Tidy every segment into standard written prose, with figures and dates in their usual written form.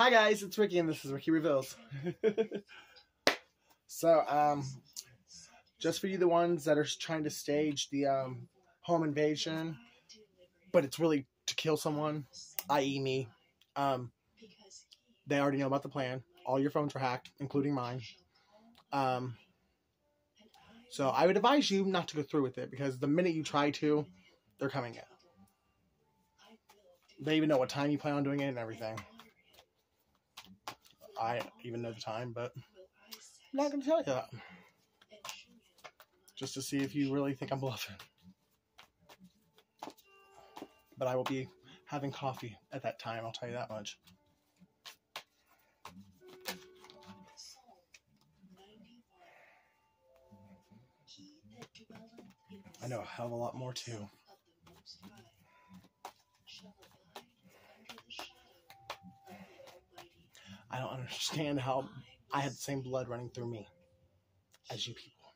Hi guys, it's Ricky and this is Ricky Reveals. So, just for you the ones that are trying to stage the home invasion, but it's really to kill someone, i.e. me, they already know about the plan. All your phones were hacked, including mine. So I would advise you not to go through with it, because the minute you try to, they're coming in. They even know what time you plan on doing it and everything. I even know the time, but I'm not going to tell you that. Just to see if you really think I'm bluffing. But I will be having coffee at that time, I'll tell you that much. I know a hell of a lot more too. I don't understand how I had the same blood running through me as you people.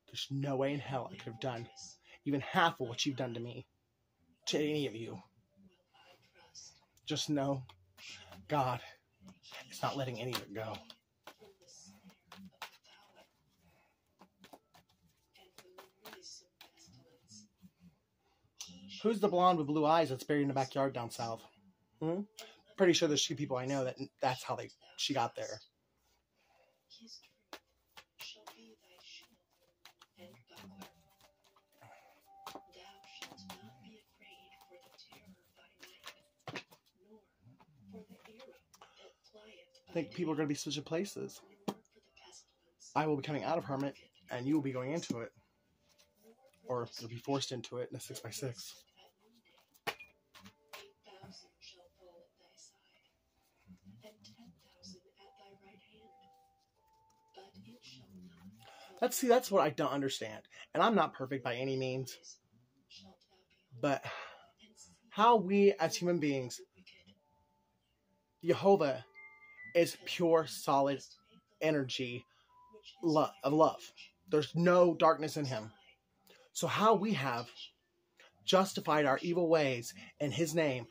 There's no way in hell I could have done even half of what you've done to me, to any of you. Just know, God is not letting any of it go. Who's the blonde with blue eyes that's buried in the backyard down south? Pretty sure there's two people I know that's how she got there. I think people are going to be switching places. I will be coming out of Hermit, and you will be going into it. Or you'll be forced into it in a 6x6. That's what I don't understand. And I'm not perfect by any means. But how we as human beings, Jehovah is pure, solid energy of love. There's no darkness in him. So how we have justified our evil ways in his name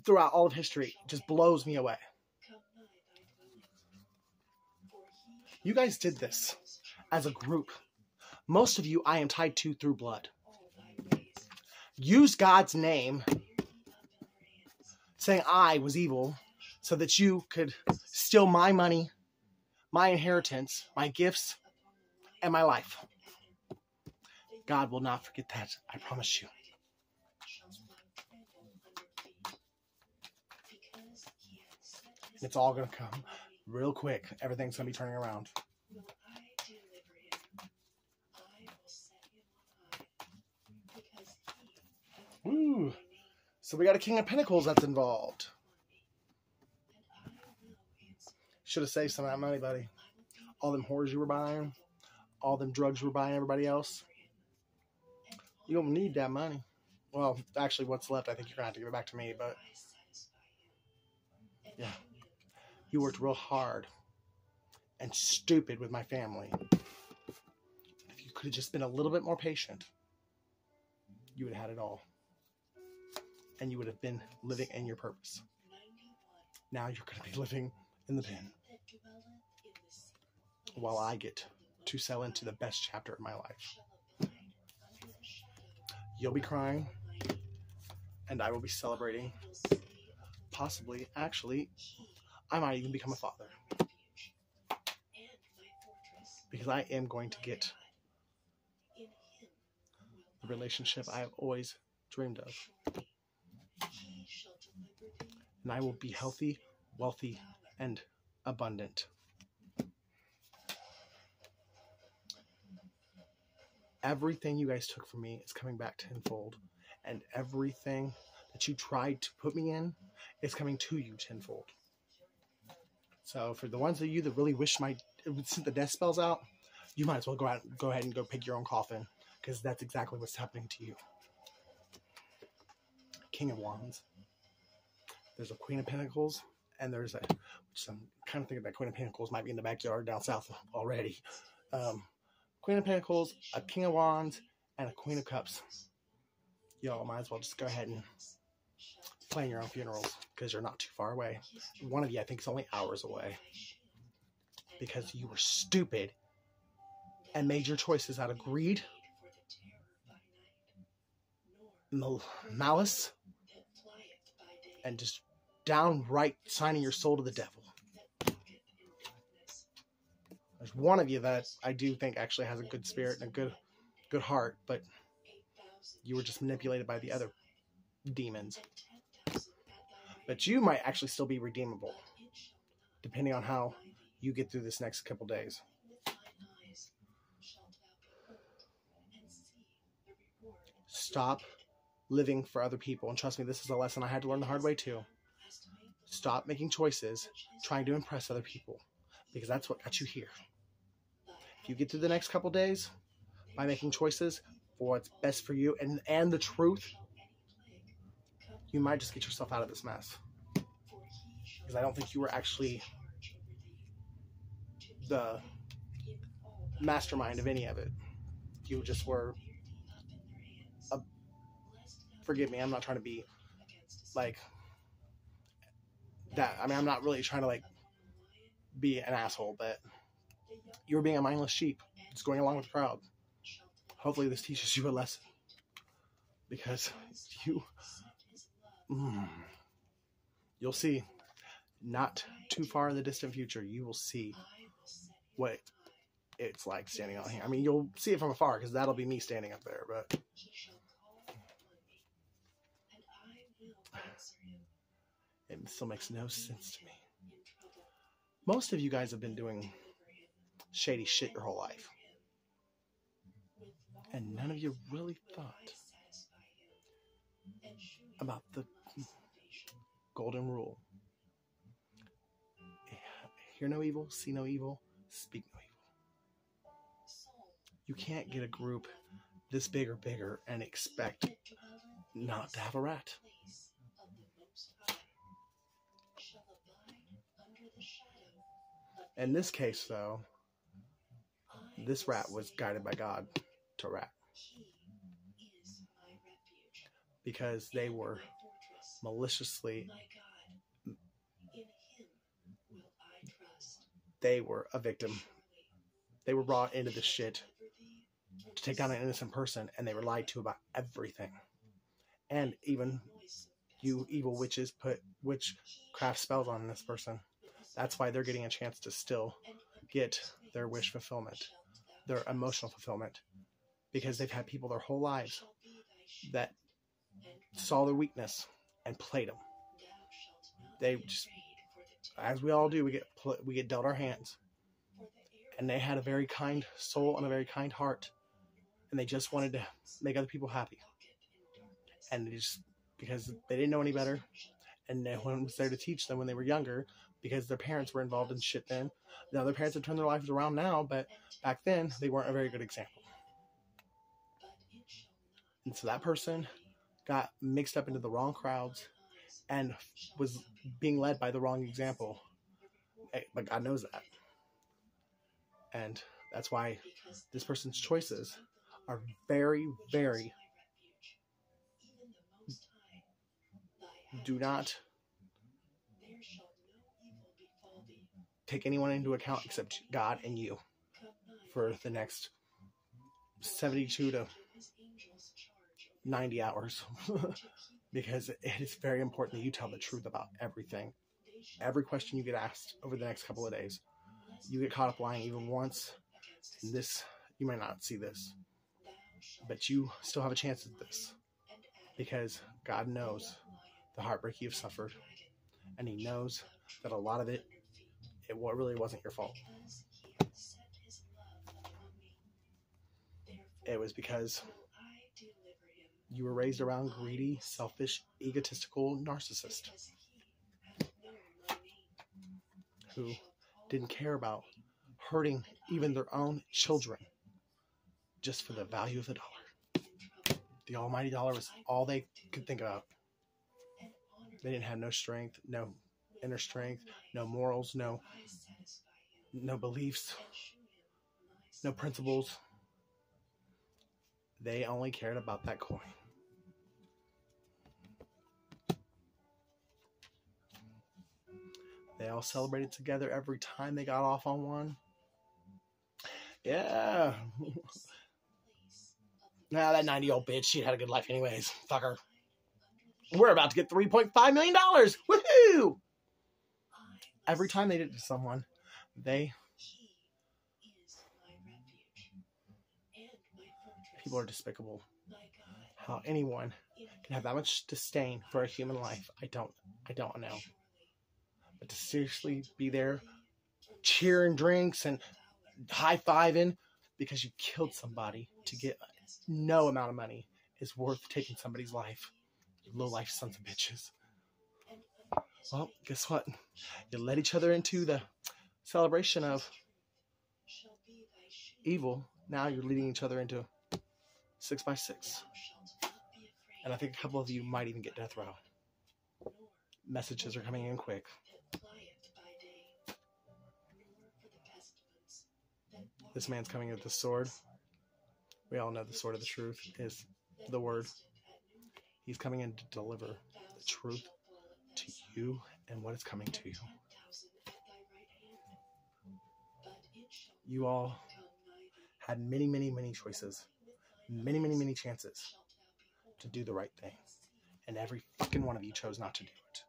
throughout all of history just blows me away. You guys did this as a group. Most of you I am tied to through blood. Use God's name, saying I was evil, so that you could steal my money, my inheritance, my gifts, and my life. God will not forget that, I promise you. And it's all going to come real quick. Everything's going to be turning around. Ooh. So we got a King of Pentacles that's involved. Should have saved some of that money, buddy. All them whores you were buying. All them drugs you were buying everybody else. You don't need that money. Well, actually, what's left, I think you're going to have to give it back to me, but yeah. You worked real hard and stupid with my family. If you could have just been a little bit more patient, you would have had it all. And you would have been living in your purpose. Now you're going to be living in the pen. While I get to sell into the best chapter of my life. You'll be crying. And I will be celebrating. Possibly, actually, I might even become a father. Because I am going to get the relationship I have always dreamed of. And I will be healthy, wealthy, and abundant. Everything you guys took from me is coming back tenfold. And everything that you tried to put me in is coming to you tenfold. So for the ones of you that really wish sent the death spells out, you might as well go ahead and go pick your own coffin. Because that's exactly what's happening to you. King of Wands. There's a Queen of Pentacles. And there's I'm kind of thinking that Queen of Pentacles might be in the backyard down south already. Queen of Pentacles, a King of Wands, and a Queen of Cups. Y'all might as well just go ahead and plan your own funerals. because you're not too far away. One of you, I think, is only hours away because you were stupid and made your choices out of greed, malice, and just downright signing your soul to the devil. There's one of you that I do think actually has a good spirit and a good heart, but you were just manipulated by the other demons. But you might actually still be redeemable, depending on how you get through this next couple days. Stop living for other people. And trust me, this is a lesson I had to learn the hard way too. Stop making choices trying to impress other people, because that's what got you here. If you get through the next couple days by making choices for what's best for you and the truth, you might just get yourself out of this mess. Because I don't think you were actually the mastermind of any of it. You just were forgive me, I'm not trying to be like that. I mean, I'm not really trying to like be an asshole, but you were being a mindless sheep, just going along with the crowd. Hopefully this teaches you a lesson, because you'll see, not too far in the distant future, you will see what it's like standing out here. I mean, you'll see it from afar, because that'll be me standing up there, but it still makes no sense to me. Most of you guys have been doing shady shit your whole life, and none of you really thought about the golden rule. Hear no evil, see no evil, speak no evil. You can't get a group this big or bigger and expect not to have a rat. In this case, though, this rat was guided by God to rat, because they were maliciously, they were a victim. They were brought into this shit to take down an innocent person, and they were lied to about everything. And even you evil witches put witchcraft spells on this person. That's why they're getting a chance to still get their wish fulfillment, their emotional fulfillment, because they've had people their whole lives that saw their weakness and played them. They just, as we all do, we get dealt our hands, and they had a very kind soul and a very kind heart, and they just wanted to make other people happy, and they just, because they didn't know any better, and no one was there to teach them when they were younger, because their parents were involved in shit then. Now their parents have turned their lives around now, but back then they weren't a very good example. And so that person got mixed up into the wrong crowds and was being led by the wrong example. But God knows that. And that's why this person's choices are very, very... Do not take anyone into account except God and you for the next 72 to 90 hours. Because it is very important that you tell the truth about everything. Every question you get asked over the next couple of days. You get caught up lying even once. And this, you might not see this, but you still have a chance at this. Because God knows the heartbreak you've suffered. And He knows that a lot of it really wasn't your fault. It was because you were raised around greedy, selfish, egotistical narcissists who didn't care about hurting even their own children just for the value of the dollar. The almighty dollar was all they could think about. They didn't have no strength, no inner strength, no morals, no beliefs, no principles. They only cared about that coin. They all celebrated together every time they got off on one. Yeah. Nah, that 90-year-old bitch, she had a good life anyways. Fuck her. We're about to get $3.5 million. Woohoo! Every time they did it to someone, people are despicable. How anyone can have that much disdain for a human life, I don't know. But to seriously be there, cheering drinks and high-fiving because you killed somebody to get no amount of money is worth taking somebody's life. You low-life sons of bitches. Well, guess what? You led each other into the celebration of evil. Now you're leading each other into 6x6. And I think a couple of you might even get death row. Messages are coming in quick. This man's coming with the sword. We all know the sword of the truth is the word. He's coming in to deliver the truth to you and what is coming to you. You all had many, many, many choices. Many, many, many chances to do the right thing. And every fucking one of you chose not to do it.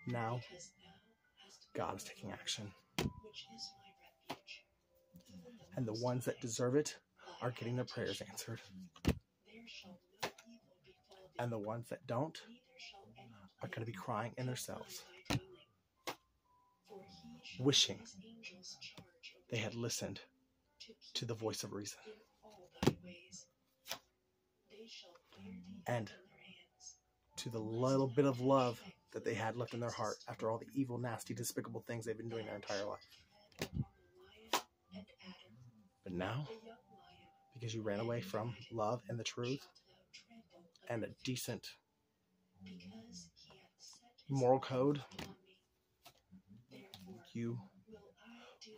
Now, God is taking action. And the ones that deserve it are getting their prayers answered. And the ones that don't are going to be crying in their cells, wishing they had listened to the voice of reason. And to the little bit of love that they had left in their heart after all the evil, nasty, despicable things they've been doing their entire life. But now, because you ran away from love and the truth and a decent moral code, you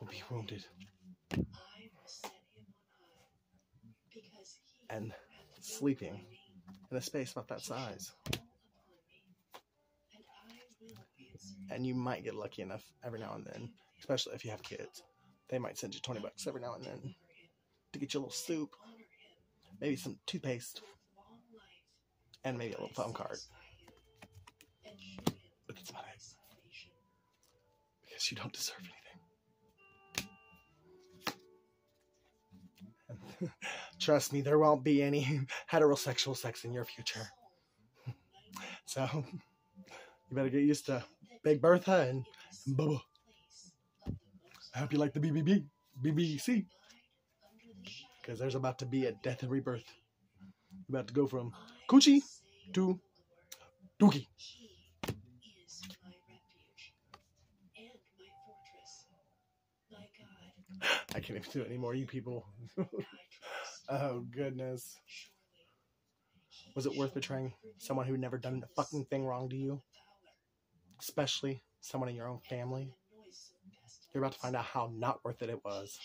will be wounded and sleeping in a space about that size. And you might get lucky enough every now and then, especially if you have kids. They might send you $20 every now and then to get you a little soup, maybe some toothpaste, and maybe a little phone card. But that's about it. Because you don't deserve anything. Trust me, there won't be any heterosexual sex in your future. So, you better get used to Big Bertha and Bubba. I hope you like the BBC. Because there's about to be a death and rebirth. We're about to go from Coochie to Dookie. I can't even do it anymore, you people. Oh, goodness. Was it worth betraying someone who never done a fucking thing wrong to you? Especially someone in your own family? You're about to find out how not worth it was.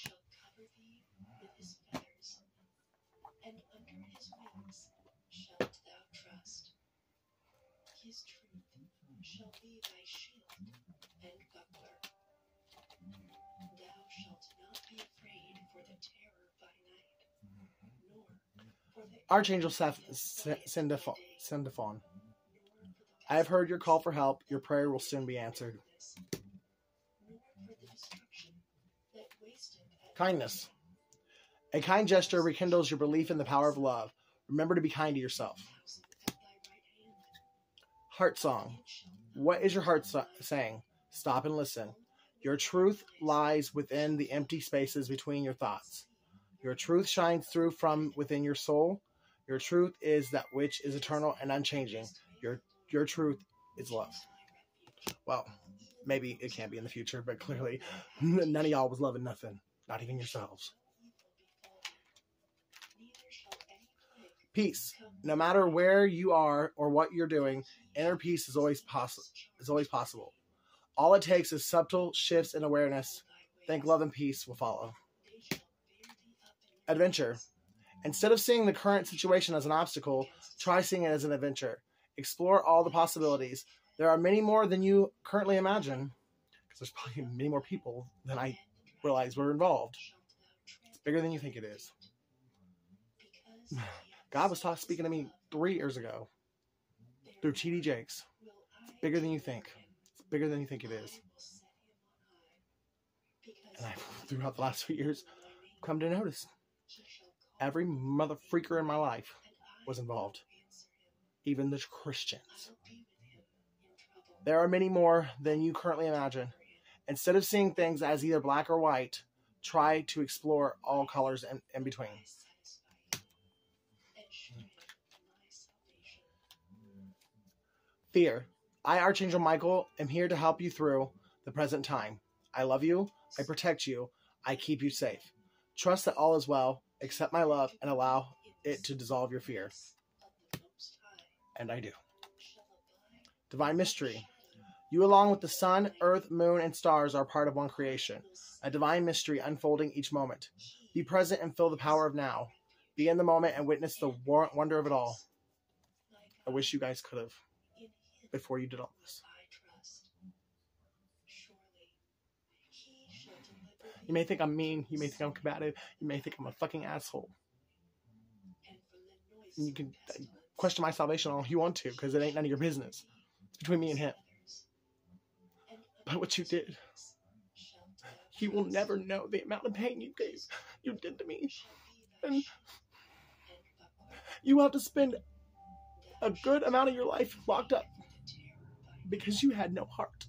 Archangel Sendephon, I have heard your call for help. Your prayer will soon be answered. Kindness. A kind gesture rekindles your belief in the power of love. Remember to be kind to yourself. Heart song. What is your heart saying? Stop and listen. Your truth lies within the empty spaces between your thoughts. Your truth shines through from within your soul. Your truth is that which is eternal and unchanging. Your truth is love. Well, maybe it can be in the future, but clearly none of y'all was loving nothing. Not even yourselves. Peace. No matter where you are or what you're doing, inner peace is always possible. All it takes is subtle shifts in awareness. Think love and peace will follow. Adventure. Instead of seeing the current situation as an obstacle, try seeing it as an adventure. Explore all the possibilities. There are many more than you currently imagine, because there's probably many more people than I realize were involved. It's bigger than you think it is. God was speaking to me 3 years ago through T.D. Jakes. It's bigger than you think. It's bigger than you think it is. And I, throughout the last few years, come to notice every mother freaker in my life was involved. Even the Christians. There are many more than you currently imagine. Instead of seeing things as either black or white, try to explore all colors in between. Fear. I, Archangel Michael, am here to help you through the present time. I love you. I protect you. I keep you safe. Trust that all is well. Accept my love and allow it to dissolve your fear. And I do. Divine mystery. You, along with the sun, earth, moon, and stars, are part of one creation. A divine mystery unfolding each moment. Be present and feel the power of now. Be in the moment and witness the wonder of it all. I wish you guys could have before you did all this. You may think I'm mean. You may think I'm combative. You may think I'm a fucking asshole. And you can question my salvation all you want to, because it ain't none of your business. It's between me and him. But what you did, he will never know the amount of pain you did to me. And you have to spend a good amount of your life locked up because you had no heart,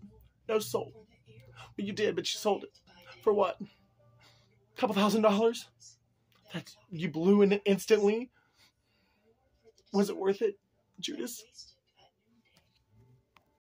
no soul. But you did, but you sold it. For what? A couple $1,000 that you blew in it instantly? Was it worth it, Judas?